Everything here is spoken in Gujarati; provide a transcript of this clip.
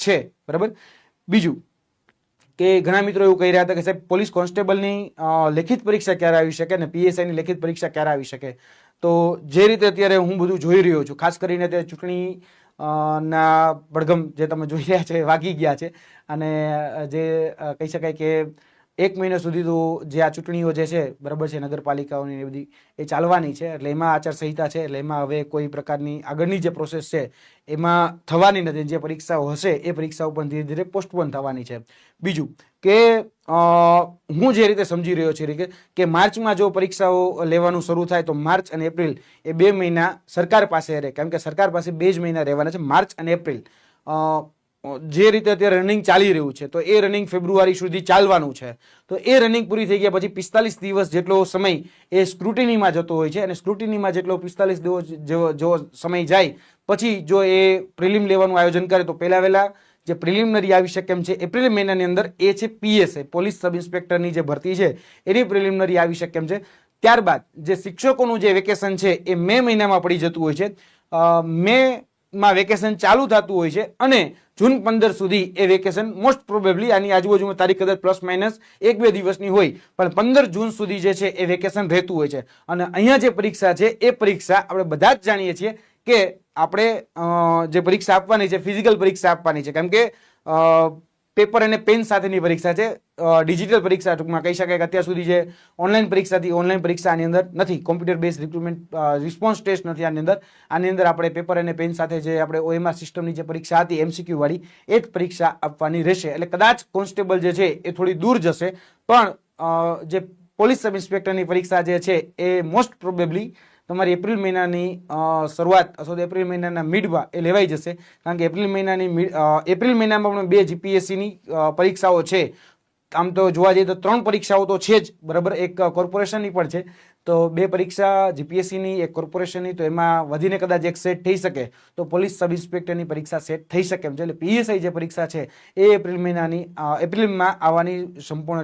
છે, બરાબર। બીજું કે ઘણા મિત્રો એવું કહી રહ્યા હતા કે સાહેબ પોલીસ કોન્સ્ટેબલની લેખિત પરીક્ષા ક્યારે આવી શકે અને પીએસઆઈની લેખિત પરીક્ષા ક્યારે આવી શકે। તો જે રીતે અત્યારે હું બધું જોઈ રહ્યો છું, ખાસ કરીને તે ચૂંટણી ના બળગમ જે તમે જોઈ રહ્યા છો એ વાગી ગયા છે અને જે કહી શકાય કે 1 મહિના સુધી તો જે આ ચૂંટણીઓ જે છે, બરાબર છે, નગરપાલિકાઓની એ બધી એ ચાલવાની છે, એટલે એમાં આચારસંહિતા છે, એટલે એમાં હવે કોઈ પ્રકારની આગળની જે પ્રોસેસ છે એમાં થવાની નથી। જે પરીક્ષાઓ હશે એ પરીક્ષાઓ પણ ધીરે ધીરે પોસ્ટપોન થવાની છે। બીજું કે હું જે રીતે સમજી રહ્યો છું કે માર્ચમાં જો પરીક્ષાઓ લેવાનું શરૂ થાય તો માર્ચ અને એપ્રિલ એ 2 મહિના સરકાર પાસે રહે, કેમ કે સરકાર પાસે 2 જ મહિના રહેવાના છે, માર્ચ અને એપ્રિલ। જે રીતે અત્યારે રનિંગ ચાલી રહ્યું છે તો એ રનિંગ ફેબ્રુઆરી સુધી ચાલવાનું છે, તો એ રનિંગ પૂરી થઈ ગયા પછી 45 દિવસ જેટલો સમય એ સ્ક્રુટિનીમાં જતો હોય છે અને સ્ક્રુટિનીમાં જેટલો 45 દિવસ જો સમય જાય પછી જો એ પ્રિલિમ લેવાનું આયોજન કરે તો પહેલા વહેલા જે પ્રિલિમિનરી આવી શકે એમ છે એપ્રિલ મહિનાની અંદર એ છે પીએસઆઈ, પોલીસ સબ ઇન્સ્પેક્ટરની જે ભરતી છે એની પ્રિલિમિનરી આવી શકે એમ છે। ત્યારબાદ જે શિક્ષકોનું જે વેકેશન છે એ મે મહિનામાં પડી જતું હોય છે, મેમાં વેકેશન ચાલુ થતું હોય છે અને જૂન 15 સુધી એ વેકેશન મોસ્ટ પ્રોબેબલી આની આજુબાજુમાં તારીખ કદાચ પ્લસ માઇનસ 1-2 દિવસની હોય, પણ 15 જૂન સુધી જે છે એ વેકેશન રહેતું હોય છે। અને અહીંયા જે પરીક્ષા છે એ પરીક્ષા આપણે બધા જ જાણીએ છીએ કે આપણે જે પરીક્ષા આપવાની છે ફિઝિકલ પરીક્ષા આપવાની છે, કેમ કે પેપર અને પેન સાથેની પરીક્ષા છે, ડિજિટલ પરીક્ષા ટૂંકમાં કહી શકાય કે અત્યાર સુધી જે ઓનલાઈન પરીક્ષા હતી ઓનલાઈન પરીક્ષા આની અંદર નથી, computer base recruitment response test નથી આની અંદર આપણે પેપર અને પેન સાથે જે આપણે ઓએમઆર સિસ્ટમની જે પરીક્ષા હતી એમસીક્યુ વાળી એ જ પરીક્ષા આપવાની રહેશે। એટલે કદાચ કોન્સ્ટેબલ જે છે એ થોડી દૂર જશે, પણ જે પોલીસ સબ ઇન્સ્પેક્ટરની પરીક્ષા જે છે એ મોસ્ટ પ્રોબેબલી તમારી એપ્રિલ મહિનાની શરૂઆત અથવા તો એપ્રિલ મહિનાના મિડમાં એ લેવાઈ જશે, કારણ કે એપ્રિલ મહિનામાં પણ 2 જીપીએસસીની પરીક્ષાઓ છે। આમ તો જોવા જઈએ તો 3 પરીક્ષાઓ તો છે જ, બરાબર, એક કોર્પોરેશનની પણ છે, તો 2 પરીક્ષા જીપીએસસીની એક કોર્પોરેશનની, તો એમાં વધીને કદાચ એક સેટ થઈ શકે તો પોલીસ સબ ઇન્સ્પેક્ટરની પરીક્ષા સેટ થઈ શકે એમ છે। એટલે પીએસઆઈ જે પરીક્ષા છે એ એપ્રિલમાં આવવાની સંપૂર્ણ